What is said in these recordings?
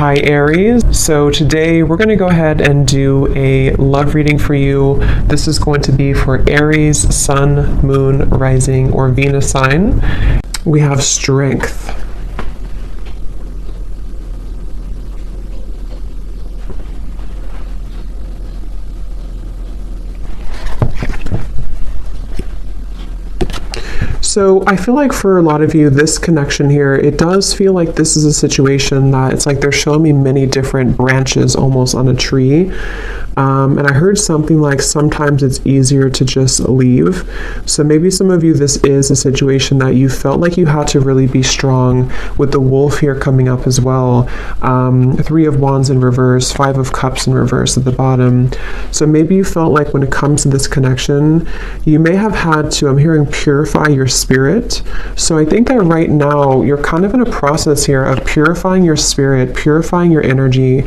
Hi Aries. So today we're going to go ahead and do a love reading for you. This is going to be for Aries, Sun, Moon, Rising, or Venus sign. We have strength. So I feel like for a lot of you, this connection here, it does feel like this is a situation that it's like they're showing me many different branches almost on a tree. And I heard something like sometimes it's easier to just leave. So maybe some of you, this is a situation that you felt like you had to really be strong, with the wolf here coming up as well. 3 of Wands in reverse, 5 of Cups in reverse at the bottom. So maybe you felt like when it comes to this connection, you may have had to, I'm hearing, purify your spirit. So I think that right now you're kind of in a process here of purifying your spirit, purifying your energy.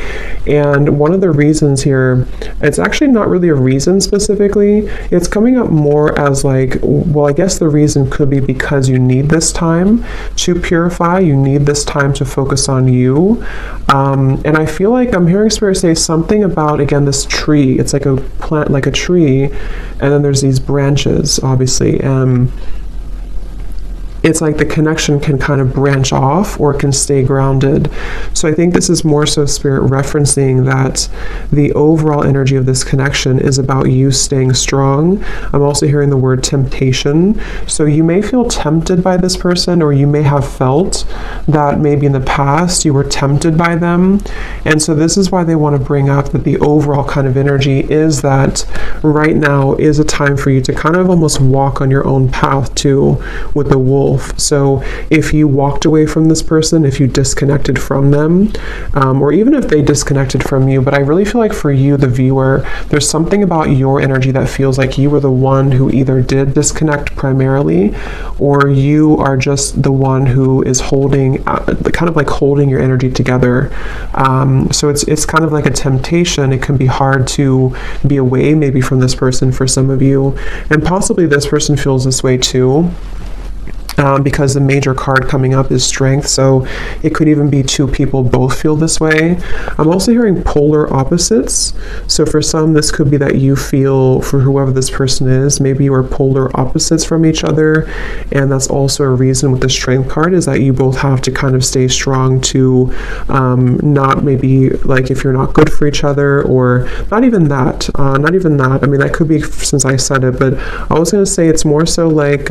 And one of the reasons here, it's actually not really a reason specifically. It's coming up more as like, well, I guess the reason could be because you need this time to purify. You need this time to focus on you. And I feel like I'm hearing Spirit say something about, again, this tree. It's like a plant, like a tree. And then there's these branches, obviously. It's like the connection can kind of branch off or can stay grounded. So I think this is more so Spirit referencing that the overall energy of this connection is about you staying strong. I'm also hearing the word temptation. So you may feel tempted by this person, or you may have felt that maybe in the past you were tempted by them. And so this is why they want to bring up that the overall kind of energy is that right now is a time for you to kind of almost walk on your own path too, with the wolf. So if you walked away from this person, if you disconnected from them, or even if they disconnected from you, but I really feel like for you, the viewer, there's something about your energy that feels like you were the one who either did disconnect primarily, or you are just the one who is holding, kind of like holding your energy together. So it's kind of like a temptation. It can be hard to be away maybe from this person for some of you, and possibly this person feels this way too. Because the major card coming up is strength, so it could even be 2 people both feel this way. I'm also hearing polar opposites. So for some, this could be that you feel, for whoever this person is, maybe you are polar opposites from each other, and that's also a reason with the strength card is that you both have to kind of stay strong to not maybe like if you're not good for each other, or not even that. I mean, that could be since I said it, but I was going to say it's more so like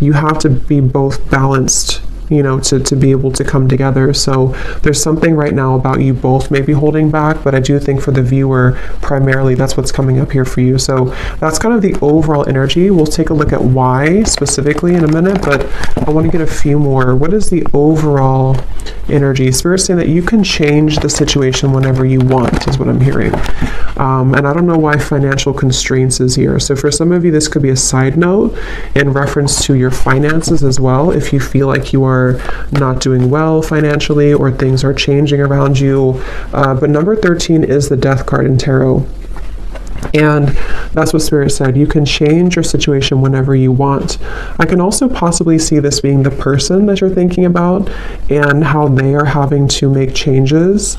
you have to be both balanced, you know, to be able to come together. So there's something right now about you both maybe holding back, but I do think for the viewer, primarily that's what's coming up here for you. So that's kind of the overall energy. We'll take a look at why specifically in a minute, but I want to get a few more. What is the overall energy? Spirit's saying that you can change the situation whenever you want, is what I'm hearing. And I don't know why financial constraints is here. So for some of you, this could be a side note in reference to your finances as well. If you feel like you are not doing well financially, or things are changing around you. But number 13 is the Death card in tarot. And that's what Spirit said. You can change your situation whenever you want. I can also possibly see this being the person that you're thinking about, and how they are having to make changes,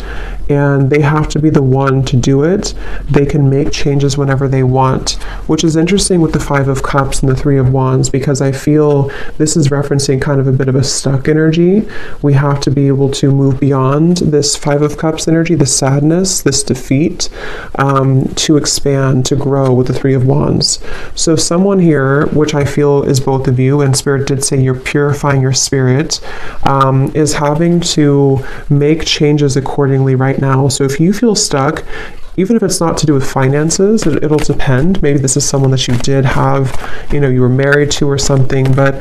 and they have to be the one to do it. They can make changes whenever they want, which is interesting with the 5 of Cups and the 3 of Wands, because I feel this is referencing kind of a bit of a stuck energy. We have to be able to move beyond this 5 of Cups energy, the sadness, this defeat, to expand, to grow with the 3 of Wands. So someone here, which I feel is both of you, and Spirit did say you're purifying your spirit, is having to make changes accordingly right now. So if you feel stuck, even if it's not to do with finances, it'll depend. Maybe this is someone that you did have, you know, you were married to or something, but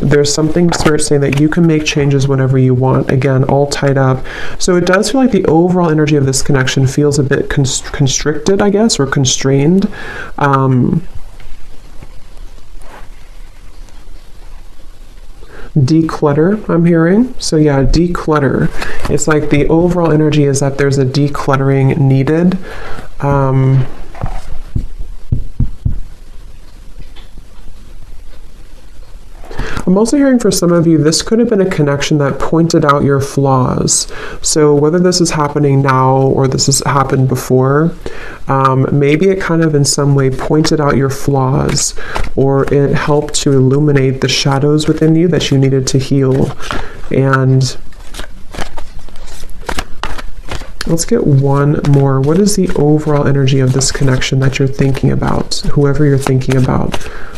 there's something Spirit saying that you can make changes whenever you want. Again, all tied up. So it does feel like the overall energy of this connection feels a bit constricted, I guess, or constrained. Declutter, I'm hearing. So yeah, declutter. It's like the overall energy is that there's a decluttering needed. I'm also hearing for some of you, this could have been a connection that pointed out your flaws. So whether this is happening now or this has happened before, maybe it kind of in some way pointed out your flaws, or it helped to illuminate the shadows within you that you needed to heal. And let's get one more. What is the overall energy of this connection that you're thinking about? Whoever you're thinking about,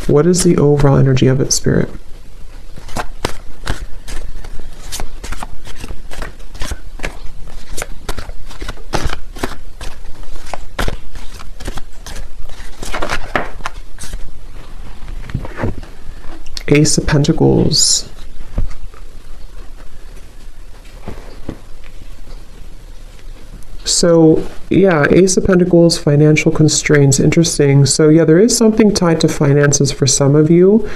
what is the overall energy of it, Spirit? Ace of Pentacles. So yeah, Ace of Pentacles, financial constraints, interesting. So yeah, there is something tied to finances for some of you.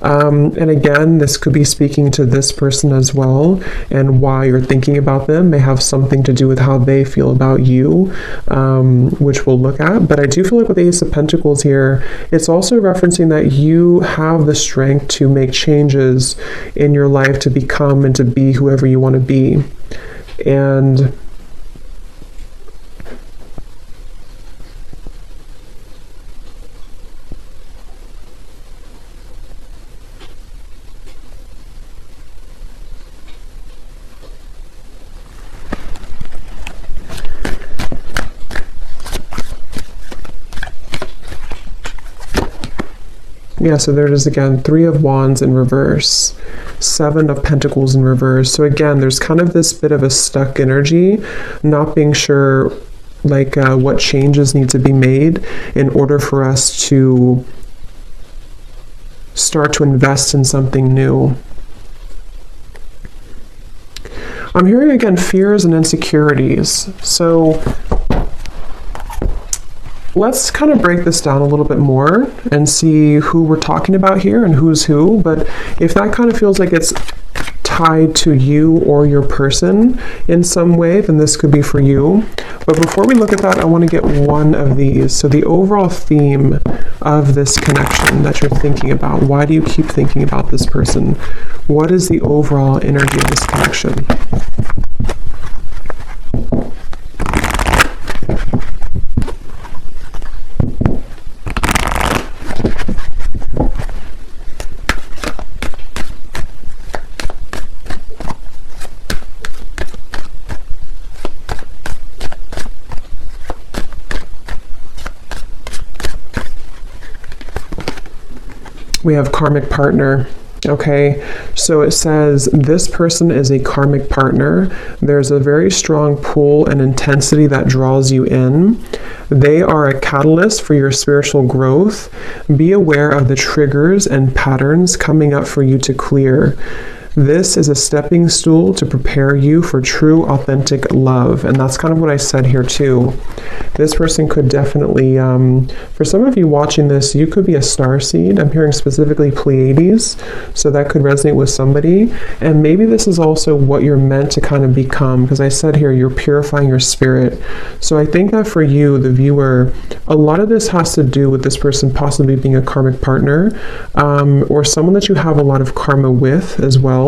And again, this could be speaking to this person as well, and why you're thinking about them may have something to do with how they feel about you, which we'll look at. But I do feel like with Ace of Pentacles here, it's also referencing that you have the strength to make changes in your life to become and to be whoever you want to be. And yeah, so there it is again, 3 of Wands in reverse, 7 of Pentacles in reverse. So again, there's kind of this bit of a stuck energy, not being sure like what changes need to be made in order for us to start to invest in something new. I'm hearing again fears and insecurities. So let's kind of break this down a little bit more and see who we're talking about here and who's who. But if that kind of feels like it's tied to you or your person in some way, then this could be for you. But before we look at that, I want to get one of these. So the overall theme of this connection that you're thinking about, why do you keep thinking about this person? What is the overall energy of this connection? We have karmic partner. Okay, so it says this person is a karmic partner. There's a very strong pull and intensity that draws you in. They are a catalyst for your spiritual growth. Be aware of the triggers and patterns coming up for you to clear. This is a stepping stool to prepare you for true, authentic love. And that's kind of what I said here too. This person could definitely, for some of you watching this, you could be a starseed. I'm hearing specifically Pleiades, so that could resonate with somebody. And maybe this is also what you're meant to kind of become, because I said here, you're purifying your spirit. So I think that for you, the viewer, a lot of this has to do with this person possibly being a karmic partner, or someone that you have a lot of karma with as well.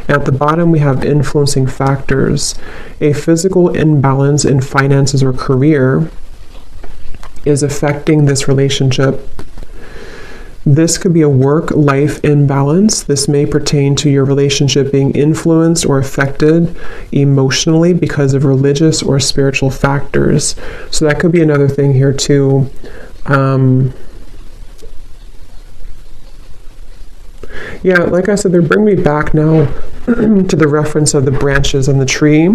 At the bottom, we have influencing factors. A physical imbalance in finances or career is affecting this relationship. This could be a work-life imbalance. This may pertain to your relationship being influenced or affected emotionally because of religious or spiritual factors. So that could be another thing here too. Yeah, like I said, they bring me back now to the reference of the branches on the tree.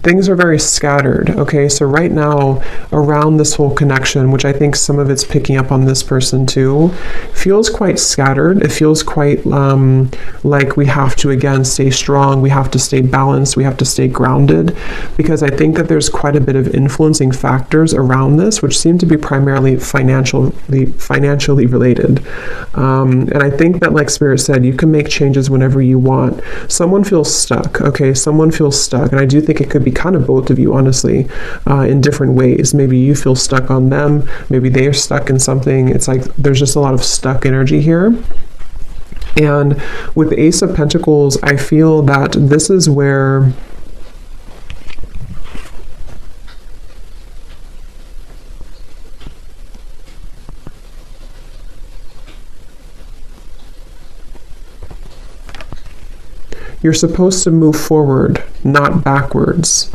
Things are very scattered, okay? So right now, around this whole connection, which I think some of it's picking up on this person too, feels quite scattered. It feels quite like we have to, again, stay strong. We have to stay balanced. We have to stay grounded, because I think that there's quite a bit of influencing factors around this, which seem to be primarily financially related. And I think that, like Spirit said, you can make changes whenever you want. Someone feels stuck, okay? Someone feels stuck. And I do think it could be kind of both of you, honestly, in different ways. Maybe you feel stuck on them. Maybe they are stuck in something. It's like there's just a lot of stuck energy here. And with the Ace of Pentacles, I feel that this is where you're supposed to move forward, not backwards,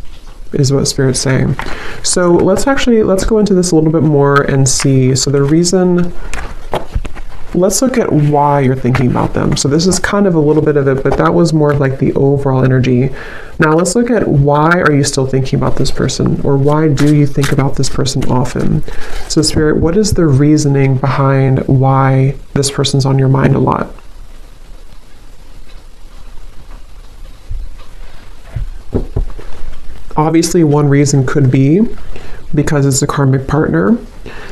is what Spirit's saying. So let's go into this a little bit more and see. So the reason, let's look at why you're thinking about them. So this is kind of a little bit of it, but that was more of like the overall energy. Now let's look at why are you still thinking about this person, or why do you think about this person often? So Spirit, what is the reasoning behind why this person's on your mind a lot? Obviously, one reason could be because it's a karmic partner.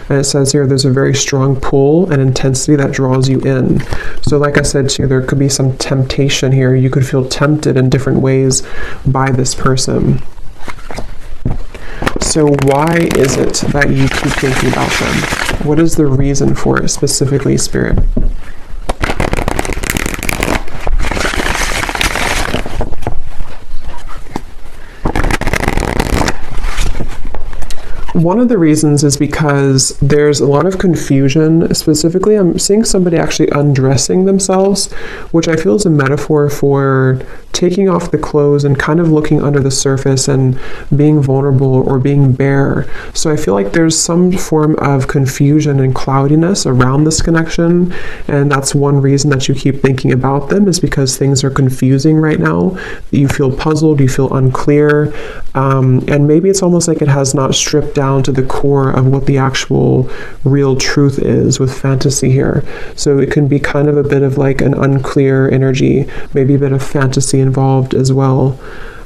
And it says here there's a very strong pull and intensity that draws you in. So like I said to you, there could be some temptation here. You could feel tempted in different ways by this person. So why is it that you keep thinking about them? What is the reason for it specifically, Spirit? One of the reasons is because there's a lot of confusion. Specifically, I'm seeing somebody actually undressing themselves, which I feel is a metaphor for taking off the clothes and kind of looking under the surface and being vulnerable or being bare. So I feel like there's some form of confusion and cloudiness around this connection, and that's one reason that you keep thinking about them, is because things are confusing right now. You feel puzzled, you feel unclear, and maybe it's almost like it has not stripped down to the core of what the actual real truth is with fantasy here. So it can be kind of a bit of like an unclear energy, maybe a bit of fantasy involved as well,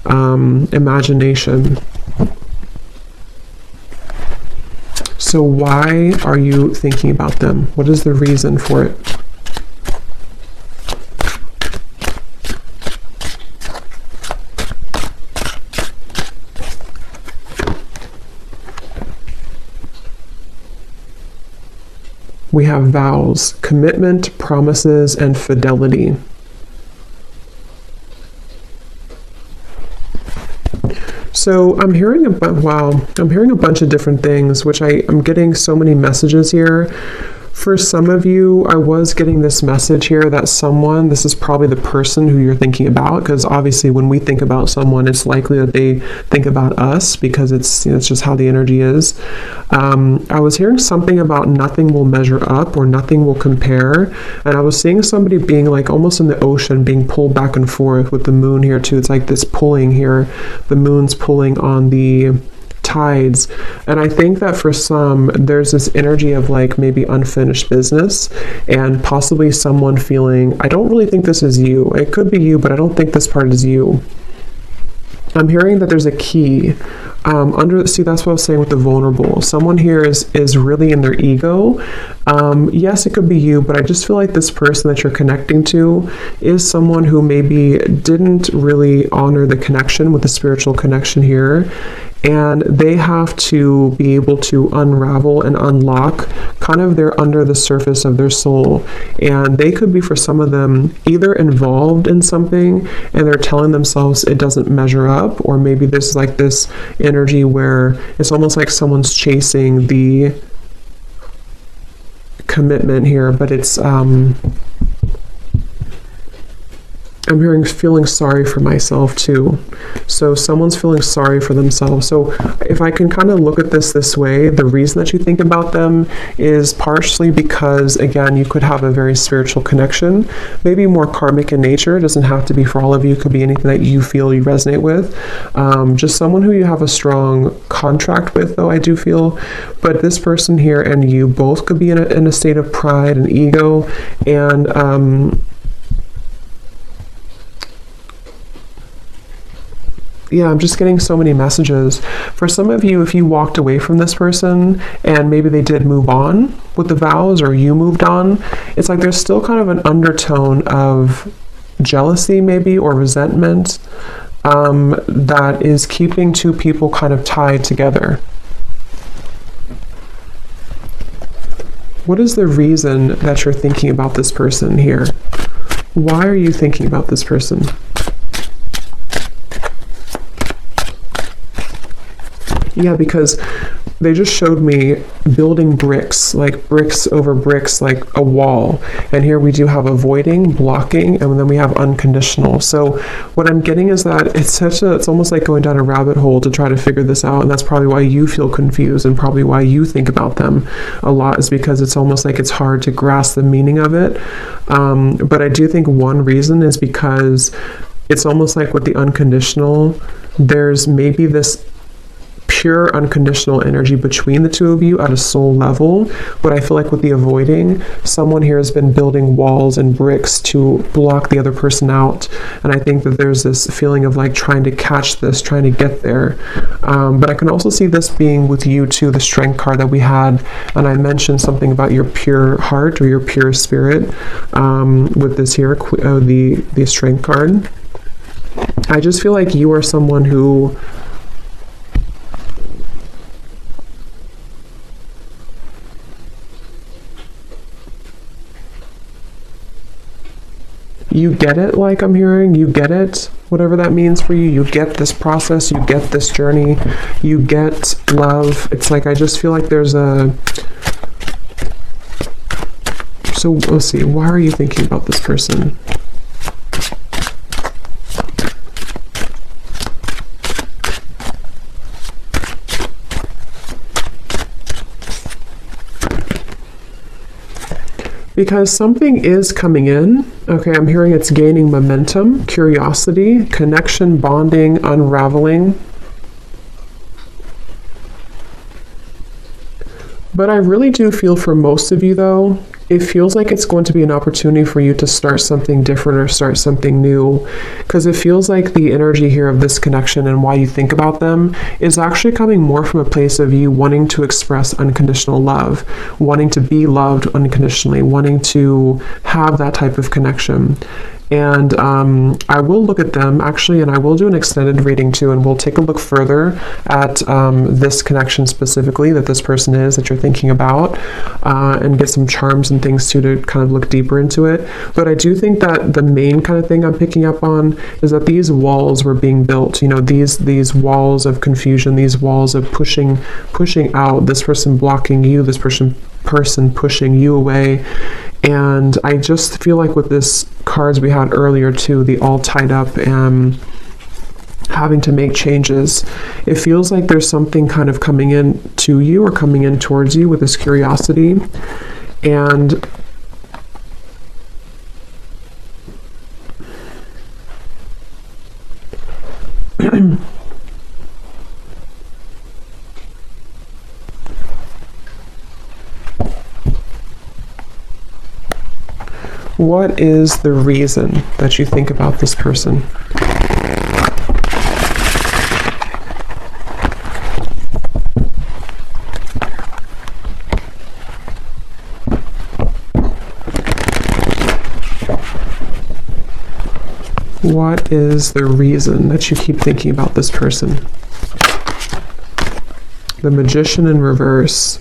imagination. So why are you thinking about them? What is the reason for it? We have vows, commitment, promises, and fidelity. So I'm hearing a bunch of different things, which I'm getting so many messages here. For some of you, I was getting this message here that this is probably the person who you're thinking about, because obviously when we think about someone, it's likely that they think about us, because it's just how the energy is. I was hearing something about nothing will measure up or nothing will compare, and I was seeing somebody being like almost in the ocean, being pulled back and forth with the moon here too. It's like this pulling here. The moon's pulling on the tides, and I think that for some there's this energy of like maybe unfinished business, and possibly someone feeling, I don't really think this is you. It could be you, but I don't think this part is you. I'm hearing that there's a key see, that's what I was saying with the vulnerable. Someone here is really in their ego. Yes, it could be you, but I just feel like this person that you're connecting to is someone who maybe didn't really honor the connection with the spiritual connection here, and they have to be able to unravel and unlock kind of their under the surface of their soul. And they could be, for some of them, either involved in something and they're telling themselves it doesn't measure up, or maybe there's like this energy where it's almost like someone's chasing the commitment here, but it's I'm hearing feeling sorry for myself too. So someone's feeling sorry for themselves. So if I can kind of look at this way, the reason that you think about them is partially because, again, you could have a very spiritual connection, maybe more karmic in nature. It doesn't have to be for all of you. It could be anything that you feel you resonate with. Just someone who you have a strong contract with, though, I do feel. But this person here and you both could be in a state of pride and ego, and yeah, I'm just getting so many messages. For some of you, if you walked away from this person and maybe they did move on with the vows, or you moved on, it's like there's still kind of an undertone of jealousy maybe, or resentment, that is keeping two people kind of tied together. What is the reason that you're thinking about this person here? Why are you thinking about this person? Yeah, because they just showed me building bricks, like bricks over bricks, like a wall. And here we do have avoiding, blocking, and then we have unconditional. So what I'm getting is that it's almost like going down a rabbit hole to try to figure this out. And that's probably why you feel confused, and probably why you think about them a lot, is because it's almost like it's hard to grasp the meaning of it. But I do think one reason is because it's almost like with the unconditional, there's maybe this pure unconditional energy between the two of you at a soul level. But I feel like with the avoiding, someone here has been building walls and bricks to block the other person out. And I think that there's this feeling of like trying to catch this, trying to get there. But I can also see this being with you too, the strength card that we had. And I mentioned something about your pure heart or your pure spirit with this here, the strength card. I just feel like you are someone who you get it, like I'm hearing, you get it, whatever that means for you. You get this process, you get this journey, you get love. It's like, I just feel like there's a... So let's see, why are you thinking about this person? Because something is coming in. Okay, I'm hearing it's gaining momentum, curiosity, connection, bonding, unraveling. But I really do feel for most of you though, it feels like it's going to be an opportunity for you to start something different or start something new. Because it feels like the energy here of this connection and why you think about them is actually coming more from a place of you wanting to express unconditional love, wanting to be loved unconditionally, wanting to have that type of connection. And I will look at them actually, and I will do an extended reading too, and we'll take a look further at this connection specifically that this person is that you're thinking about, and get some charms and things too to kind of look deeper into it. But I do think that the main kind of thing I'm picking up on is that these walls were being built, you know, these walls of confusion, these walls of pushing out, this person blocking you, this person pushing you away. And I just feel like with this cards we had earlier too, the all tied up and having to make changes, it feels like there's something kind of coming in to you or coming in towards you with this curiosity. And what is the reason that you think about this person? What is the reason that you keep thinking about this person? The Magician in reverse.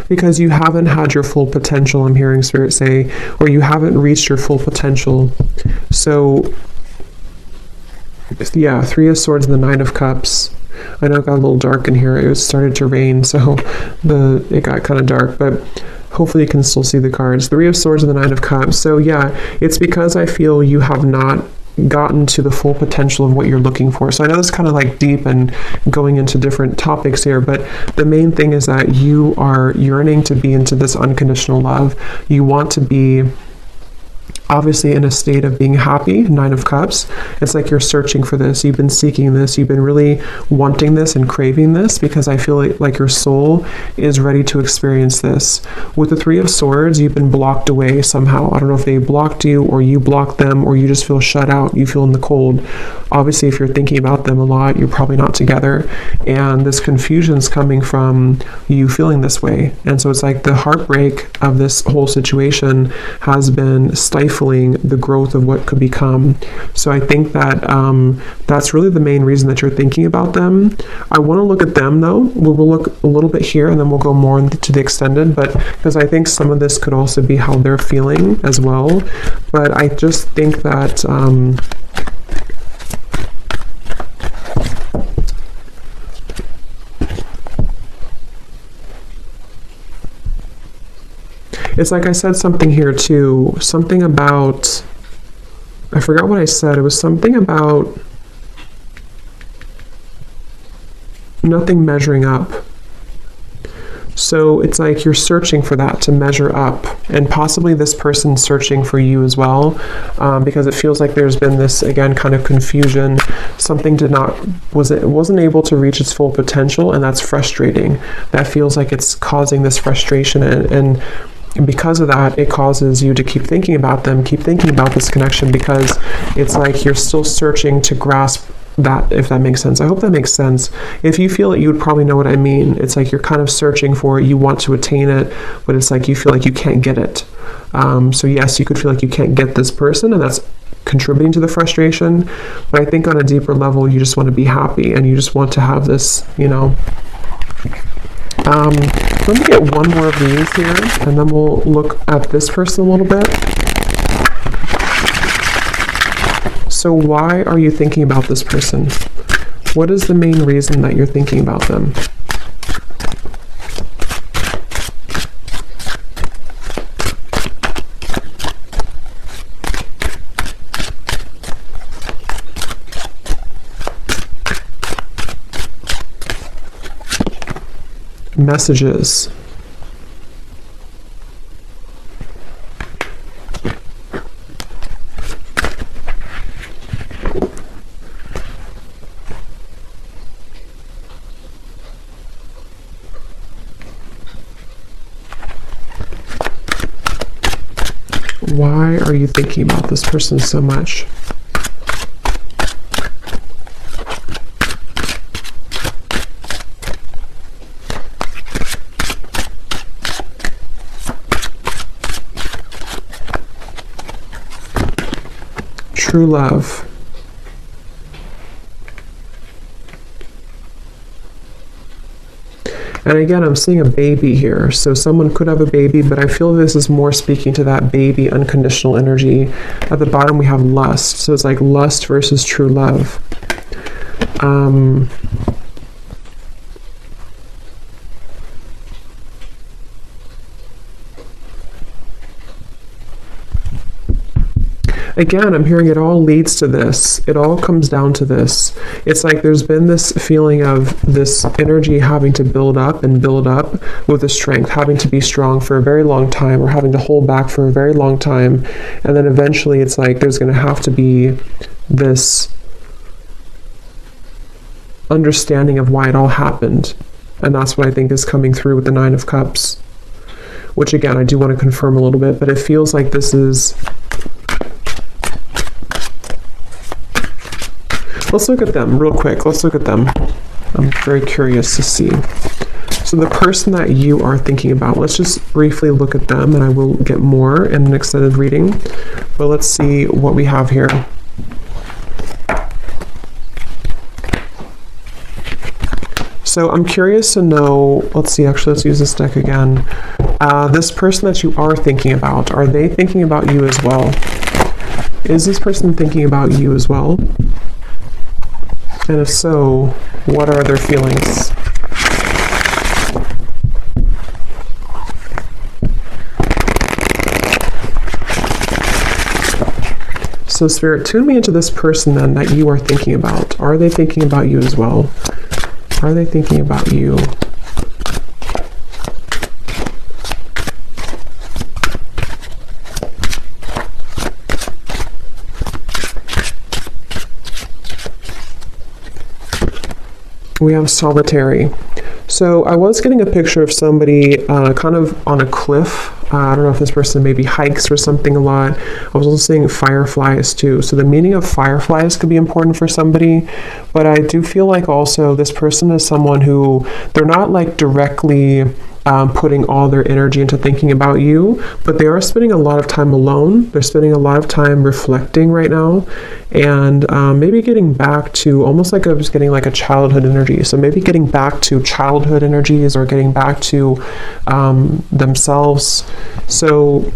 Because you haven't had your full potential, I'm hearing Spirit say, or you haven't reached your full potential. So, yeah, Three of Swords and the Nine of Cups. I know it got a little dark in here. It started to rain, so it got kind of dark, but hopefully you can still see the cards. Three of Swords and the Nine of Cups. So yeah, it's because I feel you have not gotten to the full potential of what you're looking for. So I know it's kind of like deep and going into different topics here, but the main thing is that you are yearning to be into this unconditional love. You want to be obviously in a state of being happy, Nine of Cups. It's like you're searching for this. You've been seeking this. You've been really wanting this and craving this, because I feel like your soul is ready to experience this. With the Three of Swords, you've been blocked away somehow. I don't know if they blocked you or you blocked them, or you just feel shut out. You feel in the cold. obviously if you're thinking about them a lot, you're probably not together, and this confusion's coming from you feeling this way. And so it's like the heartbreak of this whole situation has been stifling the growth of what could become. So I think that that's really the main reason that you're thinking about them. I want to look at them though. We'll look a little bit here and then we'll go more into the extended, but because I think some of this could also be how they're feeling as well. But I just think that it's like I said something here too, something about, I forgot what I said. It was something about nothing measuring up. So it's like you're searching for that to measure up, and possibly this person's searching for you as well, because it feels like there's been this, again, kind of confusion. Something wasn't able to reach its full potential, and that's frustrating. That feels like it's causing this frustration, and because of that, it causes you to keep thinking about them, keep thinking about this connection, because it's like you're still searching to grasp that, if that makes sense. I hope that makes sense. If you feel it, you would probably know what I mean. It's like you're kind of searching for it, you want to attain it, but it's like you feel like you can't get it. So yes, you could feel like you can't get this person, and that's contributing to the frustration. But I think on a deeper level, you just want to be happy, and you just want to have this, you know. Let me get one more of these here, and then we'll look at this person a little bit. So why are you thinking about this person? What is the main reason that you're thinking about them? Messages. Why are you thinking about this person so much? True love. And again, I'm seeing a baby here. So someone could have a baby, but I feel this is more speaking to that baby unconditional energy. At the bottom, we have lust. So it's like lust versus true love. Again, I'm hearing it all leads to this. It all comes down to this. It's like there's been this feeling of this energy having to build up and build up with the strength, having to be strong for a very long time, or having to hold back for a very long time. And then eventually it's like there's going to have to be this understanding of why it all happened. And that's what I think is coming through with the Nine of Cups. Which again, I do want to confirm a little bit, but it feels like this is... Let's look at them real quick. Let's look at them. I'm very curious to see. So the person that you are thinking about, let's just briefly look at them, and I will get more in an extended reading. But let's see what we have here. So I'm curious to know, let's see, actually, let's use this deck again. This person that you are thinking about, are they thinking about you as well? Is this person thinking about you as well? And if so, what are their feelings? So Spirit, tune me into this person then that you are thinking about. Are they thinking about you as well? Are they thinking about you? We have solitary. So I was getting a picture of somebody kind of on a cliff I don't know if this person maybe hikes or something a lot. I was also seeing fireflies too. So the meaning of fireflies could be important for somebody, but I do feel like also this person is someone who they're not like directly putting all their energy into thinking about you, but they are spending a lot of time alone. They're spending a lot of time reflecting right now, and maybe getting back to almost like I was getting like a childhood energy. So maybe getting back to childhood energies or getting back to themselves. So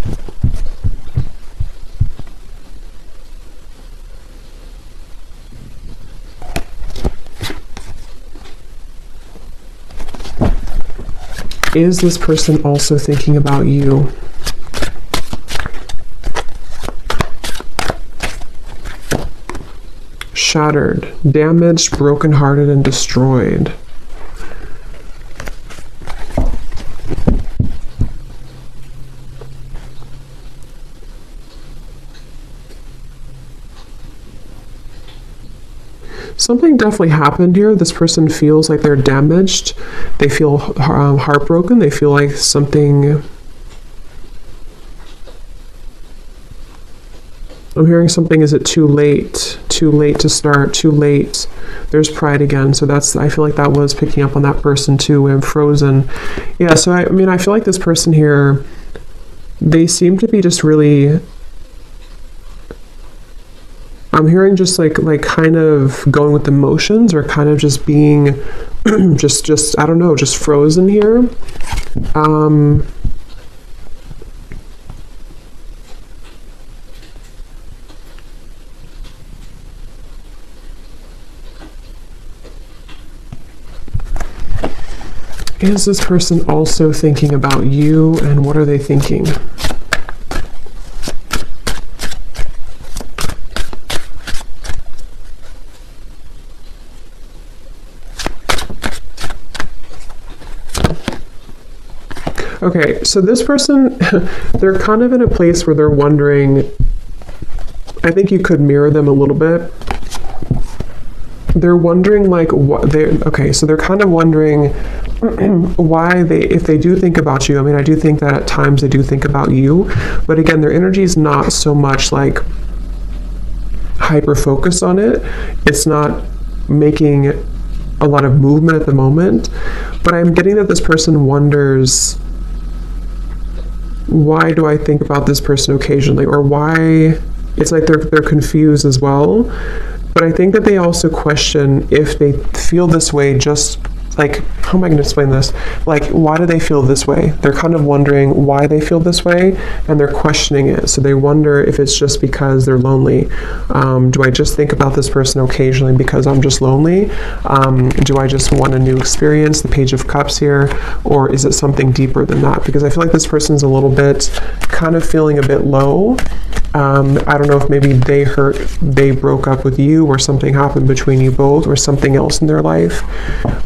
is this person also thinking about you? Shattered, damaged, brokenhearted, and destroyed. Something definitely happened here. This person feels like they're damaged. They feel heartbroken. They feel like something... I'm hearing something, is it too late? Too late to start, too late. There's pride again. So that's, I feel like that was picking up on that person too. I'm frozen. Yeah, so I mean, I feel like this person here, they seem to be just really... I'm hearing just like kind of going with emotions, or kind of just being just I don't know, just frozen here. Is this person also thinking about you, and what are they thinking? Okay, so this person, they're kind of in a place where they're wondering, I think you could mirror them a little bit. They're wondering like what they, okay, so they're kind of wondering why they, if they do think about you, I mean, I do think that at times they do think about you, but again, their energy is not so much like hyper focused on it. It's not making a lot of movement at the moment, but I'm getting that this person wonders, why do I think about this person occasionally, or why, it's like they're confused as well. But I think that they also question if they feel this way, just like, how am I going to explain this? Like, why do they feel this way? They're kind of wondering why they feel this way, and they're questioning it. So they wonder if it's just because they're lonely. Do I just think about this person occasionally because I'm just lonely? Do I just want a new experience, the Page of Cups here? Or is it something deeper than that? Because I feel like this person's a little bit kind of feeling a bit low. I don't know if maybe they broke up with you, or something happened between you both, or something else in their life.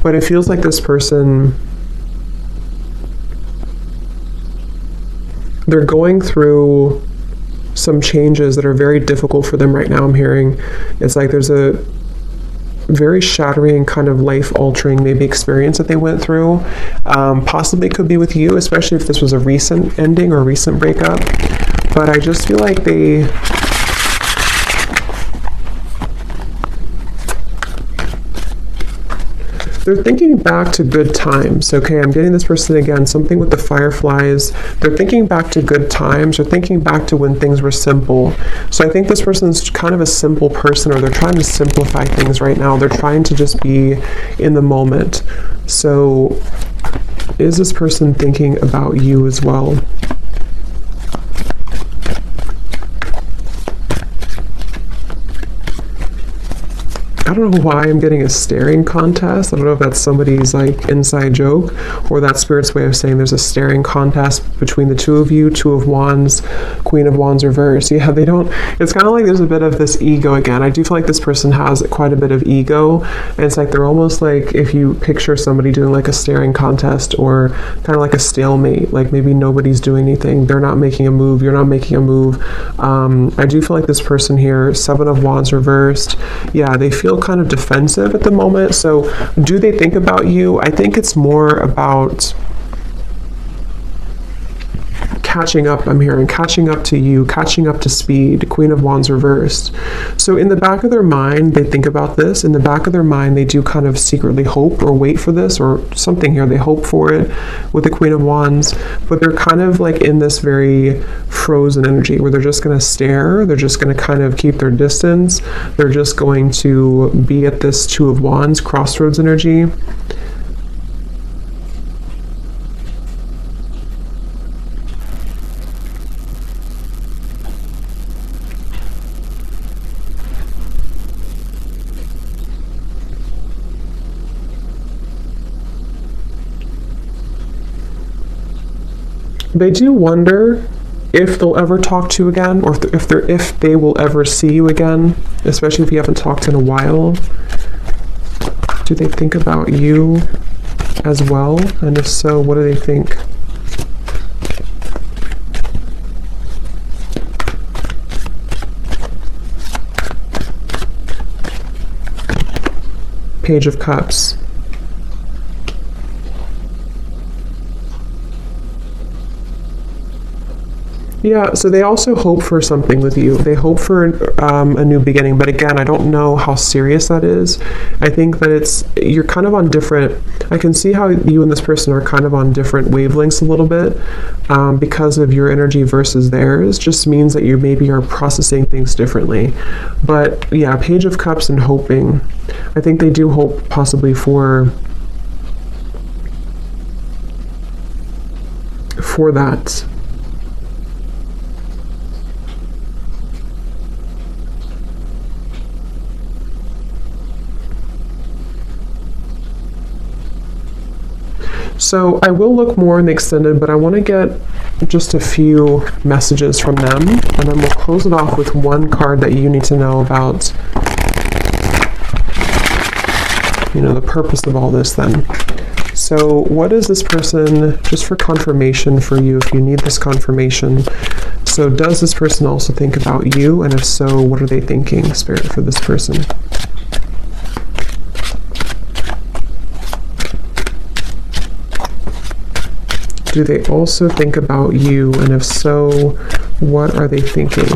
But it feels like this person, they're going through some changes that are very difficult for them right now. I'm hearing it's like there's a very shattering, kind of life-altering maybe experience that they went through. Possibly could be with you, especially if this was a recent ending or a recent breakup. But I just feel like they're thinking back to good times. Okay, I'm getting this person again, something with the fireflies. They're thinking back to good times. They're thinking back to when things were simple. So I think this person's kind of a simple person, or they're trying to simplify things right now. They're trying to just be in the moment. So is this person thinking about you as well? I don't know why I'm getting a staring contest. I don't know if that's somebody's like inside joke, or that Spirit's way of saying there's a staring contest between the two of you. Two of Wands, Queen of Wands reversed. Yeah, they don't, it's kind of like there's a bit of this ego again. I do feel like this person has quite a bit of ego, and it's like they're almost like, if you picture somebody doing like a staring contest, or kind of like a stalemate, like maybe nobody's doing anything. They're not making a move. You're not making a move. I do feel like this person here, Seven of Wands reversed. Yeah, they feel kind of defensive at the moment. So do they think about you? I think it's more about catching up, I'm hearing, catching up to you, catching up to speed, Queen of Wands reversed. So in the back of their mind, they think about this. In the back of their mind, they do kind of secretly hope or wait for this or something here. They hope for it with the Queen of Wands, but they're kind of like in this very frozen energy where they're just going to stare. They're just going to kind of keep their distance. They're just going to be at this Two of Wands crossroads energy. They do wonder if they'll ever talk to you again, or if they will ever see you again, especially if you haven't talked in a while. Do they think about you as well? And if so, what do they think? Page of Cups. Yeah, so they also hope for something with you. They hope for a new beginning, but again, I don't know how serious that is. I think that you're kind of on different, I can see how you and this person are kind of on different wavelengths a little bit because of your energy versus theirs. Just means that you maybe are processing things differently. But yeah, Page of Cups and hoping. I think they do hope possibly for that. So I will look more in the extended, but I want to get just a few messages from them, and then we'll close it off with one card that you need to know about, the purpose of all this then. So what is this person, just for confirmation for you, if you need this confirmation. So does this person also think about you? And if so, what are they thinking, Spirit, for this person? Do they also think about you? And if so, what are they thinking?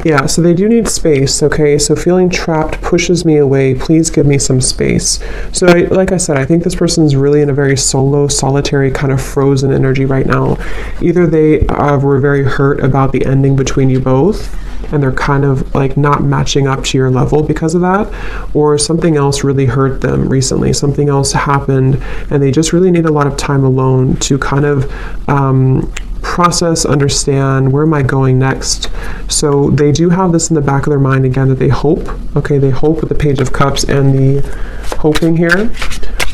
Yeah, so they do need space, okay? So feeling trapped pushes me away. Please give me some space. So like I said, I think this person's really in a very solitary, kind of frozen energy right now. Either they were very hurt about the ending between you both, and they're kind of like not matching up to your level because of that, or something else really hurt them recently. Something else happened, and they just really need a lot of time alone to kind of process, understand, where am I going next? So they do have this in the back of their mind again, that they hope. Okay, they hope with the Page of Cups and the hoping here.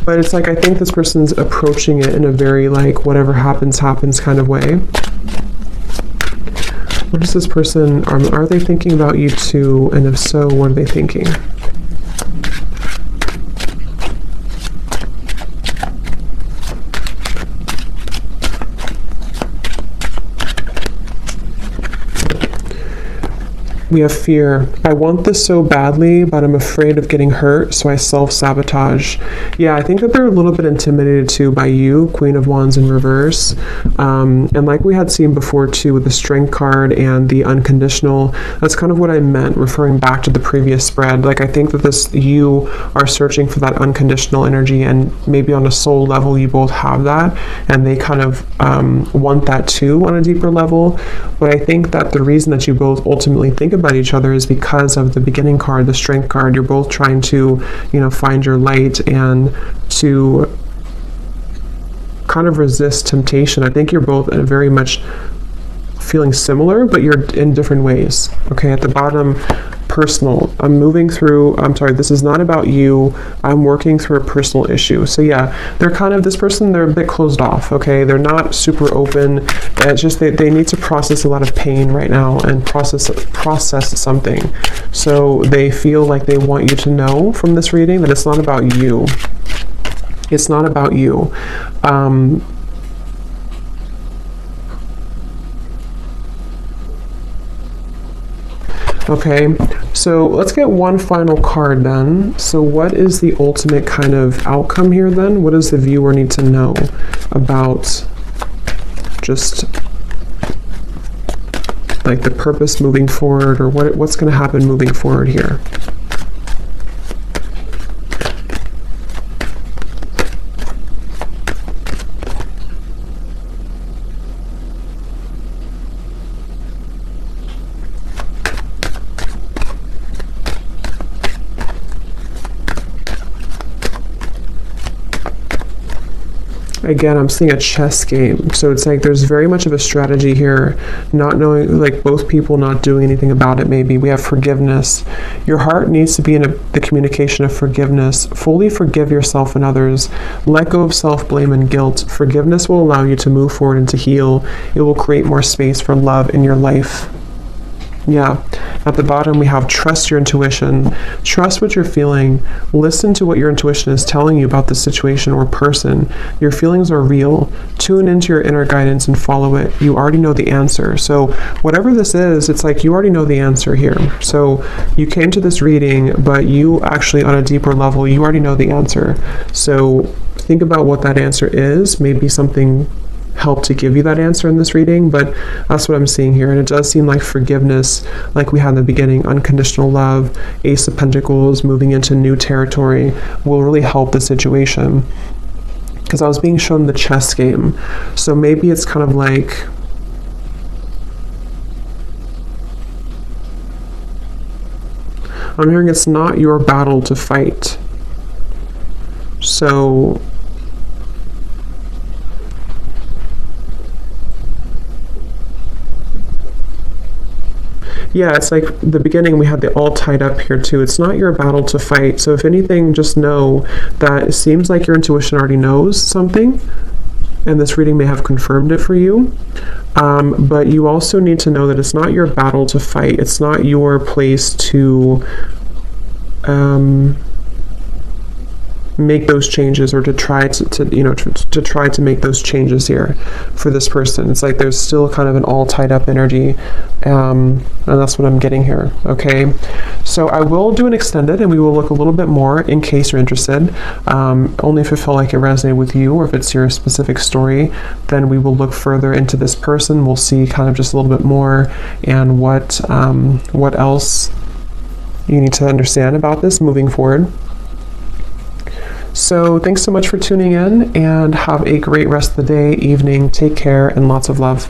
But it's like, I think this person's approaching it in a very like, whatever happens, happens kind of way. What is this person, are they thinking about you too? And if so, what are they thinking? We have fear. I want this so badly, but I'm afraid of getting hurt, so I self-sabotage. Yeah, I think that they're a little bit intimidated too by you, Queen of Wands in reverse. And like we had seen before too with the Strength card and the unconditional, that's kind of what I meant, referring back to the previous spread. Like I think that you are searching for that unconditional energy, and maybe on a soul level you both have that, and they kind of want that too on a deeper level. But I think that the reason that you both ultimately think about each other is because of the beginning card, the Strength card. You're both trying to, find your light and to kind of resist temptation. I think you're both very much feeling similar, but you're in different ways. Okay, at the bottom, personal. I'm moving through, I'm sorry, this is not about you. I'm working through a personal issue. So yeah, they're kind of, this person, they're a bit closed off, okay? They're not super open. It's just they need to process a lot of pain right now and process something. So they feel like they want you to know from this reading that it's not about you. It's not about you. Okay, so let's get one final card then. So what is the ultimate kind of outcome here then? What does the viewer need to know? about just like the purpose moving forward, or what's going to happen moving forward here. Again, I'm seeing a chess game. So it's like there's very much of a strategy here, not knowing, like both people not doing anything about it maybe. We have forgiveness. Your heart needs to be in the communication of forgiveness. Fully forgive yourself and others. Let go of self-blame and guilt. Forgiveness will allow you to move forward and to heal. It will create more space for love in your life. Yeah. At the bottom, we have trust your intuition. Trust what you're feeling. Listen to what your intuition is telling you about the situation or person. Your feelings are real. Tune into your inner guidance and follow it. You already know the answer. So whatever this is, it's like you already know the answer here. So you came to this reading, but you actually, on a deeper level, you already know the answer. So think about what that answer is. Maybe something help to give you that answer in this reading, but that's what I'm seeing here. And it does seem like forgiveness, like we had in the beginning, unconditional love, Ace of Pentacles, moving into new territory, will really help the situation. Because I was being shown the chess game. So maybe it's kind of like, I'm hearing it's not your battle to fight. So yeah, it's like the beginning, we had the all tied up here too. It's not your battle to fight. So if anything, just know that it seems like your intuition already knows something, and this reading may have confirmed it for you. But you also need to know that it's not your battle to fight. It's not your place to make those changes, or to try to try to make those changes here for this person. It's like there's still kind of an all tied up energy, and that's what I'm getting here. Okay, so I will do an extended, and we will look a little bit more in case you're interested. Only if you feel like it resonated with you, or if it's your specific story, then we will look further into this person. We'll see kind of just a little bit more, and what else you need to understand about this moving forward. So thanks so much for tuning in, and have a great rest of the day, evening. Take care, and lots of love.